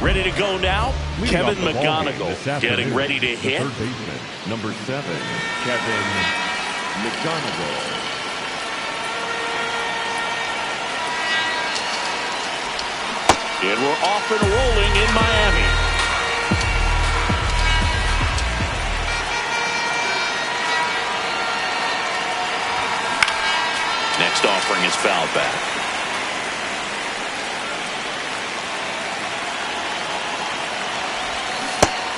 Ready to go now. Kevin McGonigal getting ready to hit. Third baseman, number 7, Kevin McGonigal. And we're off and rolling in Miami. Next offering is fouled back.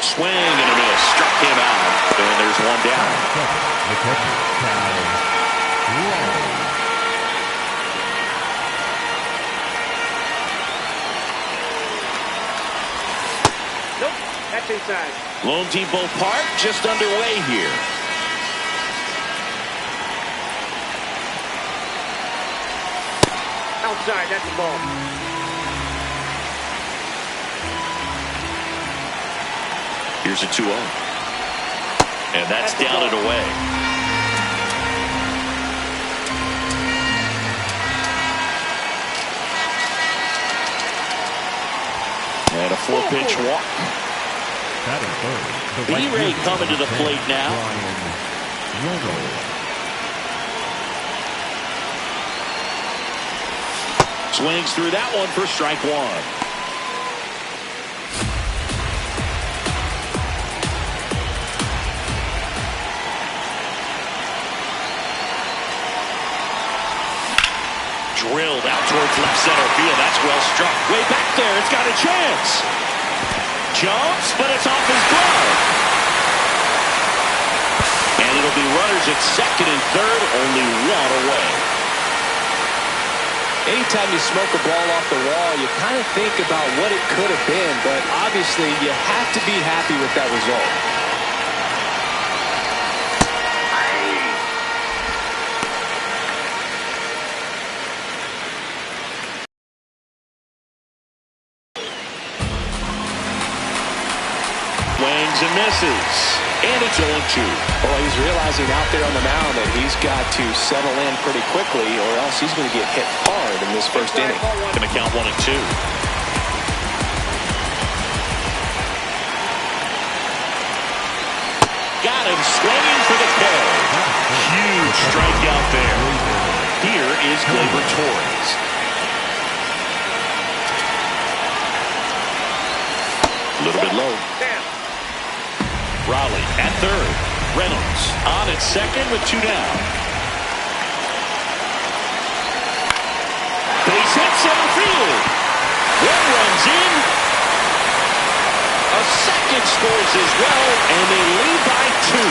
Swing and a miss. Struck him out. And there's one down. The catcher, Cal. That's inside. Lone Depot Park just underway here. Outside, that's the ball. Here's a 2-0. And that's down and away. And a 4-pitch walk. B-Ray coming to the plate now. Swings through that one for strike one. Drilled out towards left center field. That's well struck. Way back there. It's got a chance. Jumps, but it's off his glove. And it'll be runners at second and third, only one away. Anytime you smoke a ball off the wall, you kind of think about what it could have been, but obviously you have to be happy with that result. Swings and misses. And it's 0-2. Well, he's realizing out there on the mound that he's got to settle in pretty quickly or else he's going to get hit hard in this first inning. Going to count 1-2. Got him swinging for the kill. Huge strikeout there. Here is Gleyber Torres. A little bit low. Raleigh at third. Reynolds on at second with 2 down. Base hit center field. One runs in. A second scores as well, and they lead by 2.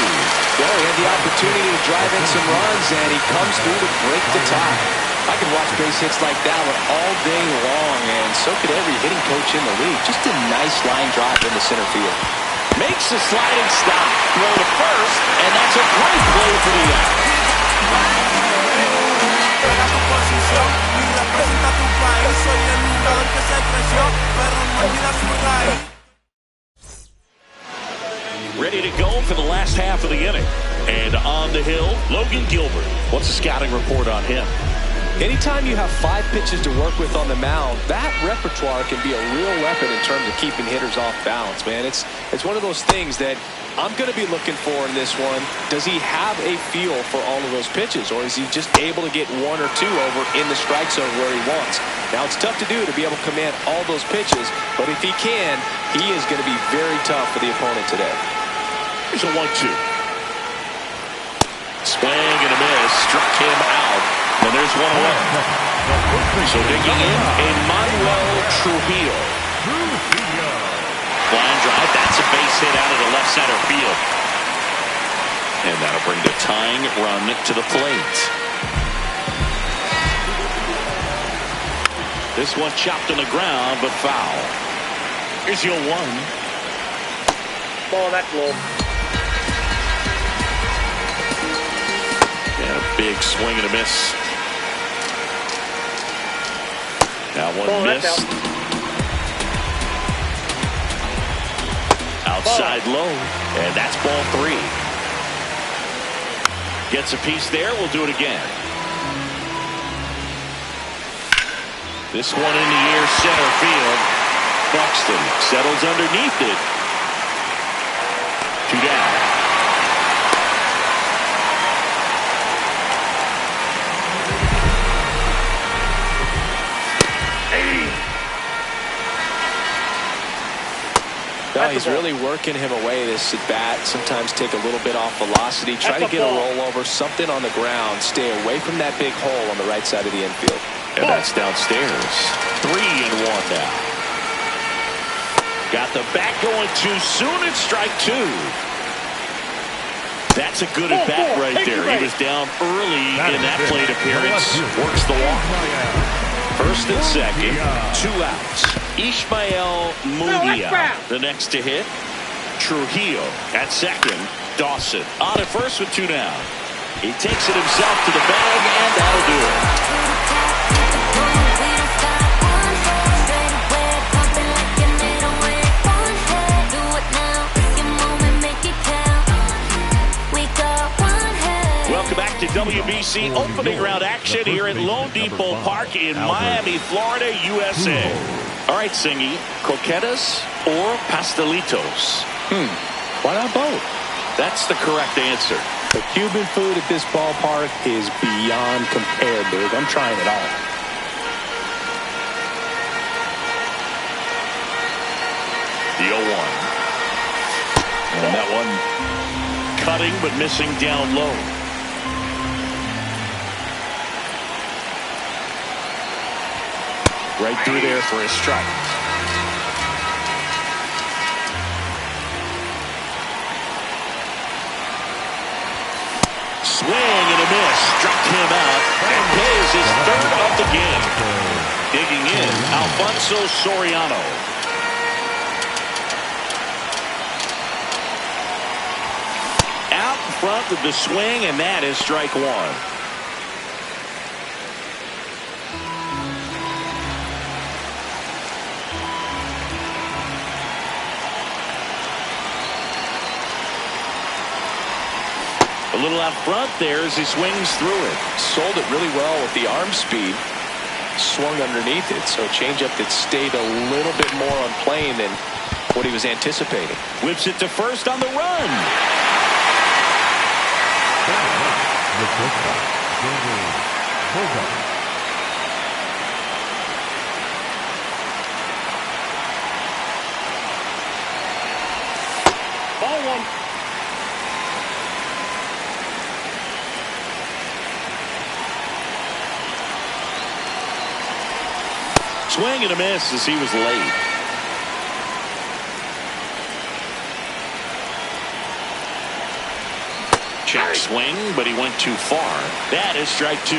Well, he had the opportunity to drive in some runs, and he comes through to break the tie. I can watch base hits like that one all day long, and so could every hitting coach in the league. Just a nice line drive into center field. Makes a sliding stop. Throw to first, and that's a great play for the out. Ready to go for the last half of the inning. And on the hill, Logan Gilbert. What's the scouting report on him? Anytime you have 5 pitches to work with on the mound, that repertoire can be a real weapon in terms of keeping hitters off balance, man. It's one of those things that I'm going to be looking for in this one. Does he have a feel for all of those pitches, or is he just able to get 1 or 2 over in the strike zone where he wants? Now, it's tough to do to be able to command all those pitches, but if he can, he is going to be very tough for the opponent today. Here's a 1-2. Swing and a miss. Struck him out. And there's 1 away. So digging in, Emmanuel Trujillo. Line drive. That's a base hit out of the left center field. And that'll bring the tying run to the plate. This one chopped on the ground, but foul. Here's your 1. Ball, that's low. And a big swing and a miss. That one missed. Outside low. And that's ball 3. Gets a piece there. We'll do it again. This one in the air, center field. Buxton settles underneath it. 2 down. No, he's really working him away this at bat. Sometimes take a little bit off velocity. Try to get a rollover, something on the ground. Stay away from that big hole on the right side of the infield. And that's downstairs. 3-1 now. Got the bat going too soon. It's strike 2. That's a good at bat right there. He was down early in that plate appearance. Works the walk. First and second, 2 outs. Ishmael Mudia, the next to hit. Trujillo at second. Dawson on at first with 2 down. He takes it himself to the bag, and that'll do it. Welcome back to WBC opening round action here at Lone Depot Park in Miami, Florida, USA. All right, Singy, croquetas or pastelitos? Why not both? That's the correct answer. The Cuban food at this ballpark is beyond compare, dude. I'm trying it all. The 0-1. And that one cutting but missing down low. Right through there for a strike. Swing and a miss. Struck him out. And pays his 3rd of the game. Digging in, Alfonso Soriano. Out in front with the swing, and that is strike 1. A little out front there as he swings through it. Sold it really well with the arm speed. Swung underneath it, so a changeup that stayed a little bit more on plane than what he was anticipating. Whips it to first on the run. Ball 1. Swing and a miss as he was late. Check swing, but he went too far. That is strike 2.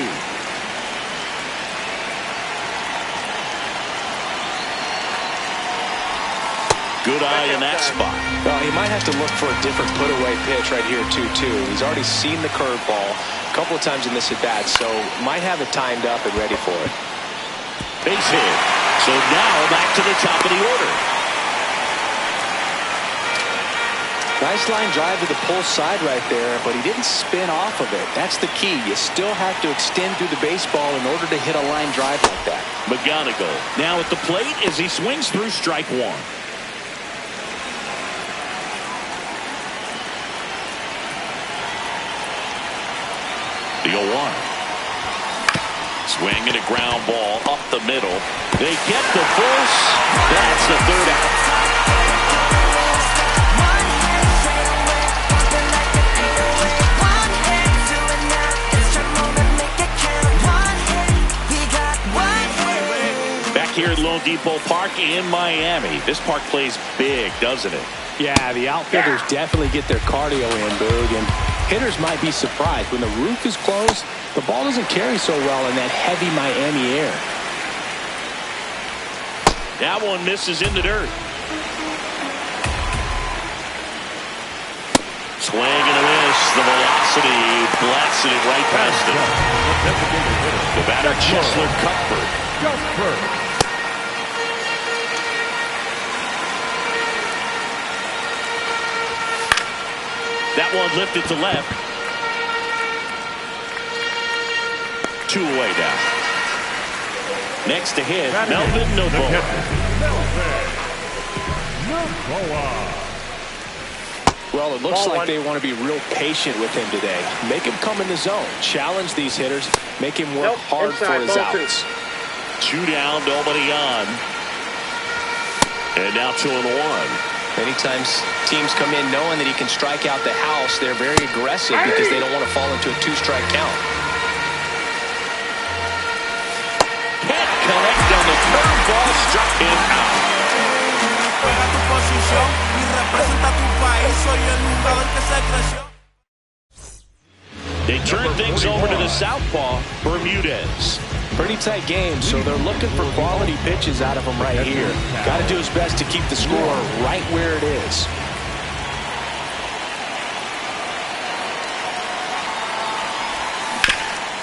Good eye in that spot. Well, he might have to look for a different put-away pitch right here, 2-2. He's already seen the curveball a couple of times in this at-bat, so might have it timed up and ready for it. Base hit. So now back to the top of the order. Nice line drive to the pull side right there, but he didn't spin off of it. That's the key. You still have to extend through the baseball in order to hit a line drive like that. McGonigal now at the plate as he swings through strike 1. The 0-1. Swing and a ground ball up the middle. They get the force. That's the 3rd out. Back here at Lone Depot Park in Miami. This park plays big, doesn't it? Yeah, the outfielders definitely get their cardio in, Boog, and hitters might be surprised. When the roof is closed, the ball doesn't carry so well in that heavy Miami air. That one misses in the dirt. Swing and a miss. The velocity blasted it right past him. The batter, Chesler Cuthbert. That one lifted to left. 2 away now. Next to hit, Melvin Noble. Well, it looks like they want to be real patient with him today. Make him come in the zone. Challenge these hitters. Make him work hard for his outs. 2 down, nobody on. And now 2-1. Many times teams come in knowing that he can strike out the house. They're very aggressive because they don't want to fall into a 2-strike count. Can't connect on the curveball, struck him out. They turn things over to the southpaw, Bermudez. Pretty tight game, so they're looking for quality pitches out of him right here. Got to do his best to keep the score right where it is.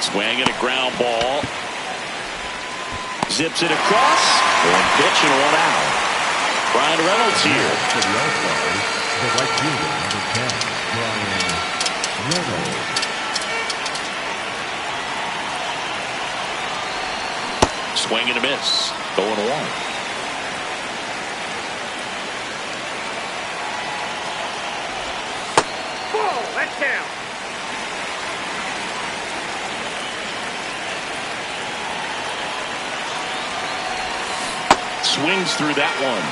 Swinging a ground ball. Zips it across. 1 pitch and 1 out. Brian Reynolds here. To the All-Stars, the right fielder, number 10, Brian Reynolds. Swing and a miss. 0-1. Let's down. Swings through that one.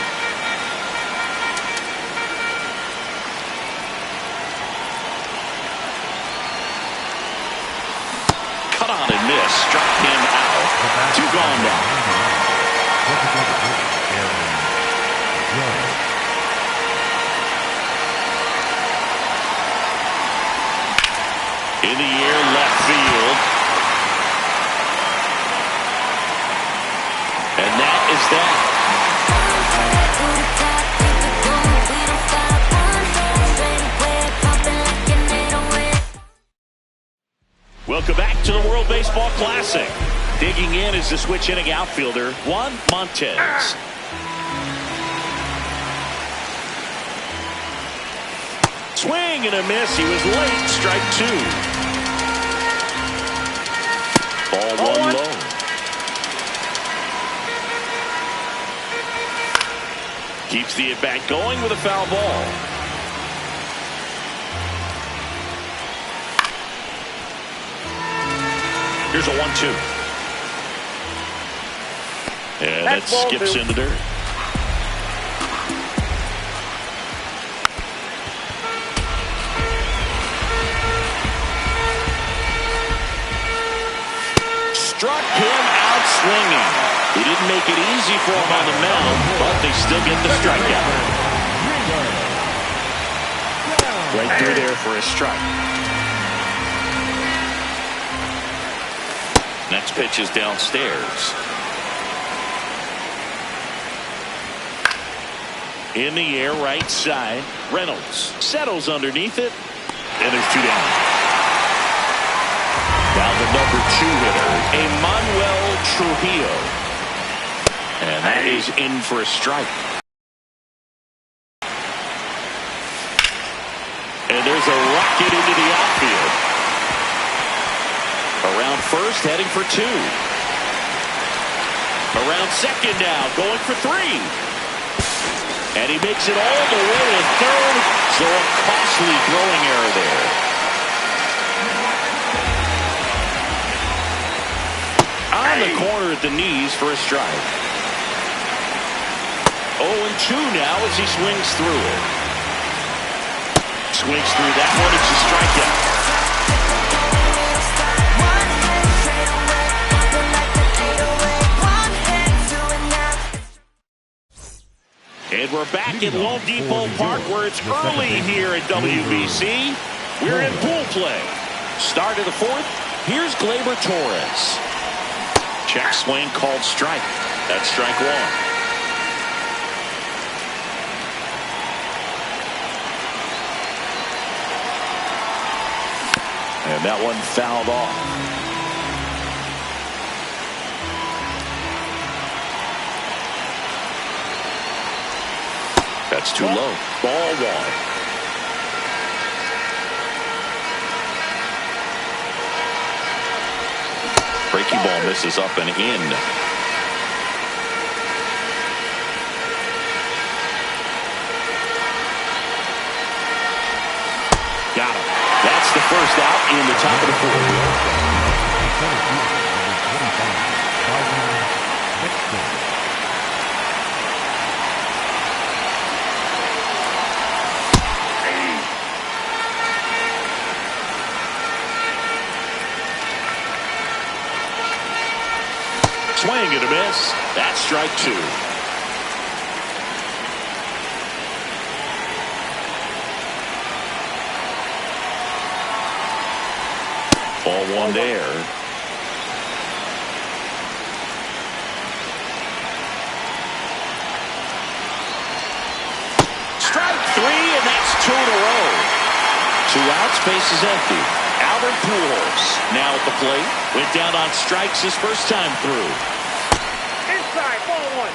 Cut on and miss. Struck him out. 2 gone now. In the air, left field. And that is that. Welcome back to the World Baseball Classic. Digging in is the switch hitting outfielder, Juan Montez. Swing and a miss. He was late. Strike 2. Ball 1 low. Keeps the at-bat going with a foul ball. Here's a 1-2. And it skips in the dirt. Struck him out swinging. He didn't make it easy for him on the mound, but they still get the strikeout. Right through there for a strike. Next pitch is downstairs. In the air, right side. Reynolds settles underneath it, and there's 2 down. Now the number 2 hitter, Emmanuel Trujillo. And that is in for a strike. And there's a rocket into the outfield. Around first, heading for 2. Around second now, going for 3. And he makes it all the way to third. So a costly throwing error there. On the corner at the knees for a strike. 0-2 now as he swings through it. Swings through that one. It's a strikeout. And we're back at Lone Depot Park where it's early here at WBC. We're in pool play. Start of the 4th. Here's Gleyber Torres. Check swing called strike. That's strike 1. And that one fouled off. That's too low. Ball 1. Breaking ball misses up and in. in the top of the fourth. Swing and a miss. That's strike two. Ball one there. Strike three, and that's two in a row. 2 outs, base is empty. Albert Pujols now at the plate. Went down on strikes his first time through. Inside, ball one.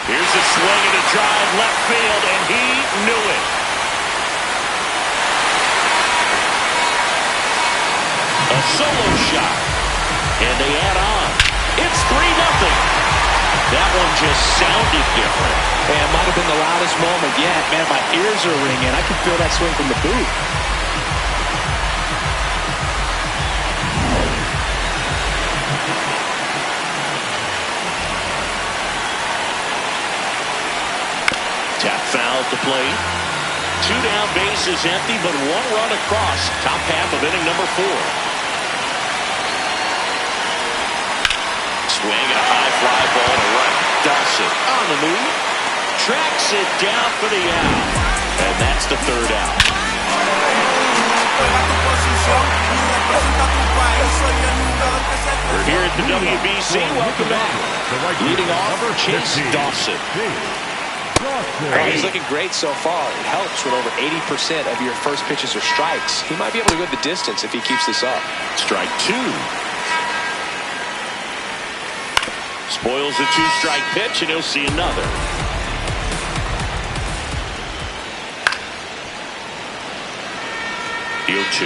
Here's a swing and a drive left field, and he knew it. A solo shot, and they add on. It's 3-0. That one just sounded different. Man, might have been the loudest moment yet. Man, my ears are ringing. I can feel that swing from the booth. Tap foul at the plate. 2 down, base is empty, but 1 run across. Top half of inning number 4. Swing and a high fly ball to right. Dawson on the move. Tracks it down for the out. And that's the 3rd out. We're here at the WBC. Welcome back. Leading off, Chase Dawson. Well, he's looking great so far. It helps when over 80% of your first pitches are strikes. He might be able to go the distance if he keeps this up. Strike 2. Spoils a 2-strike pitch, and he'll see another. Deal 2.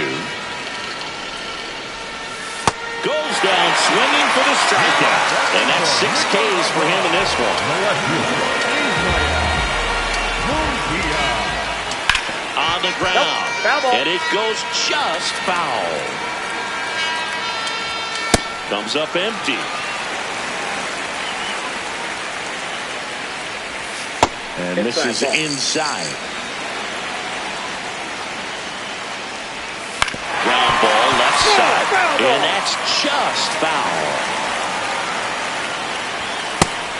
Goes down swinging for the strikeout. And that's 6 Ks for him in this one. On the ground. And it goes just foul. Comes up empty. And this is inside. Ground ball left side. And that's just foul.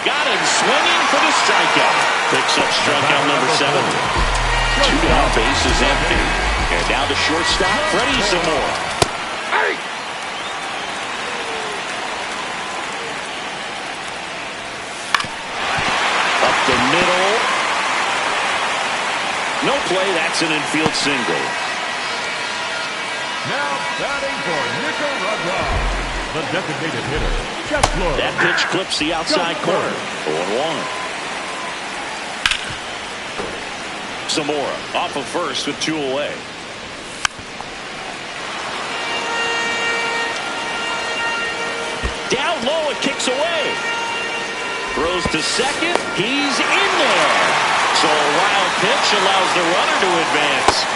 Got him swinging for the strikeout. Picks up strikeout number 7. 2 down, base is empty. And now the shortstop, Freddie Zamora. Up the middle. No play, that's an infield single. Now batting for Nicaragua, the designated hitter, Kessler. That pitch clips the outside corner. 0-1. Zamora off of first with 2 away. Down low, it kicks away. Throws to second. He's in there. So a wild pitch allows the runner to advance.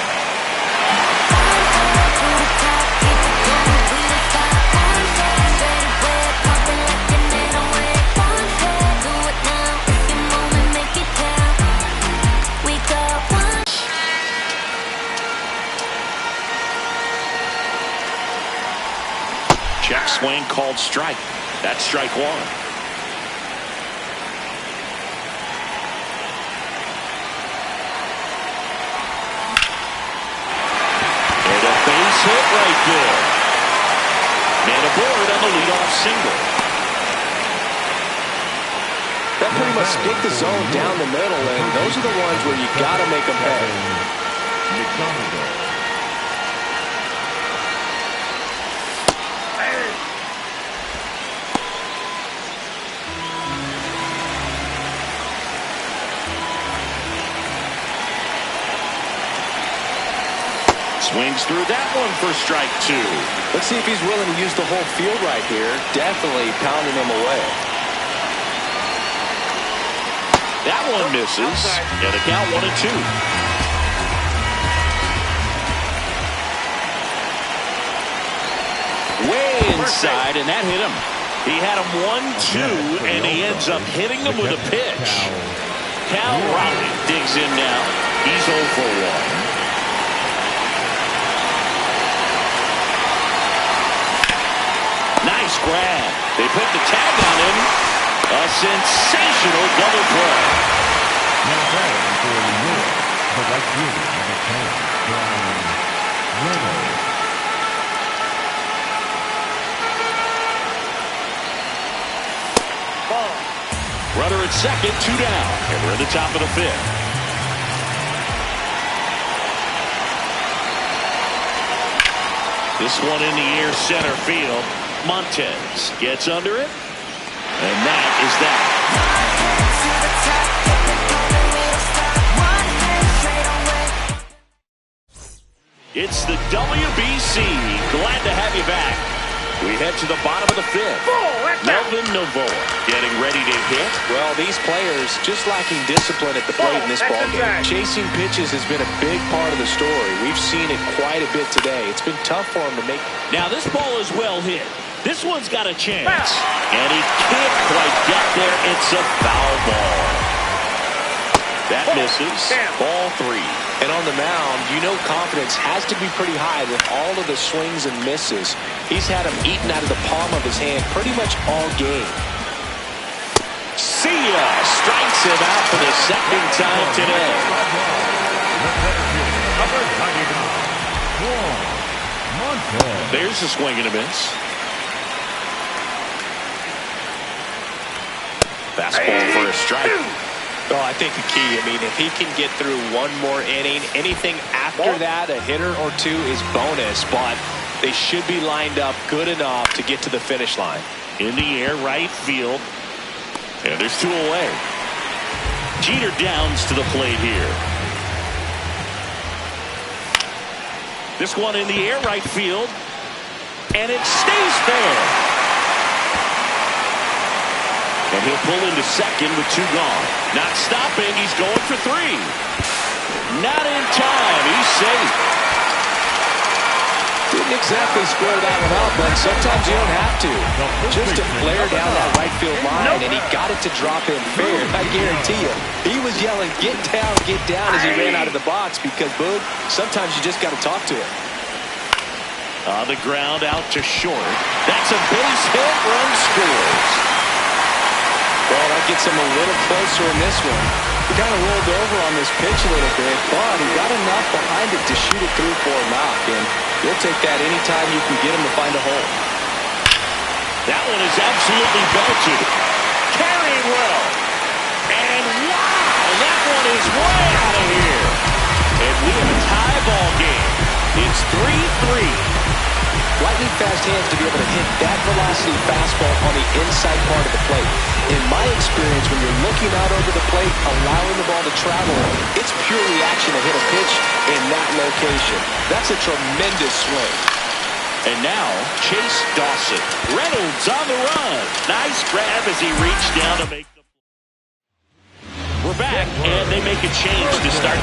Check swing called strike. That's strike 1. And a base hit right there. And aboard on the leadoff single. That pretty much split the zone down the middle, and those are the ones where you got to make them pay. Swings through that one for strike 2. Let's see if he's willing to use the whole field right here. Definitely pounding him away. one misses, and a count 1-2. Way inside, and that hit him. He had him 1-2, and he ends up hitting him with a pitch. Cal Raleigh digs in now. He's 0 for 1. Nice grab. They put the tag on him. A sensational double play. Now batting for New York, the right fielder, number 10, Brian Reynolds. Runner at second, 2 down, and we're at the top of the 5th. This one in the air, center field. Montez gets under it, and that is that. It's the WBC. Glad to have you back. We head to the bottom of the 5th. Melvin Novoa getting ready to hit. Well, these players just lacking discipline at the plate in this ballgame. Chasing pitches has been a big part of the story. We've seen it quite a bit today. It's been tough for him to make. Now this ball is well hit. This one's got a chance. And he can't quite get there. It's a foul ball. That misses. Ball 3. And on the mound, you know confidence has to be pretty high with all of the swings and misses. He's had them eaten out of the palm of his hand pretty much all game. See ya! Strikes him out for the second time today. There's a swing and a miss. Fastball for a strike. Oh, I think the key, if he can get through one more inning, anything after that, a hitter or two is bonus, but they should be lined up good enough to get to the finish line. In the air, right field. And there's 2 away. Jeter Downs to the plate here. This one in the air, right field. And it stays fair. And he'll pull into second with 2 gone. Not stopping. He's going for 3. Not in time. He's safe. Didn't exactly square that one up, but sometimes you don't have to. Just to flare down that right field line, and he got it to drop in fair. I guarantee you, he was yelling, get down as he ran out of the box because, Boog, sometimes you just got to talk to it. On the ground, out to short. That's a base hit. Run scores. Well, that gets him a little closer in this one. He kind of rolled over on this pitch a little bit, but he got enough behind it to shoot it through for a knock, and you'll take that anytime you can get him to find a hole. That one is absolutely belted. Carrying well. And wow, that one is way out of here. And we have a tie ball game. It's 3-3. Lightning fast hands to be able to hit that velocity fastball on the inside part of the plate. In my experience, when you're looking out over the plate, allowing the ball to travel, it's pure reaction to hit a pitch in that location. That's a tremendous swing. And now, Chase Dawson. Reynolds on the run. Nice grab as he reached down to make the... We're back, and they make a change to start.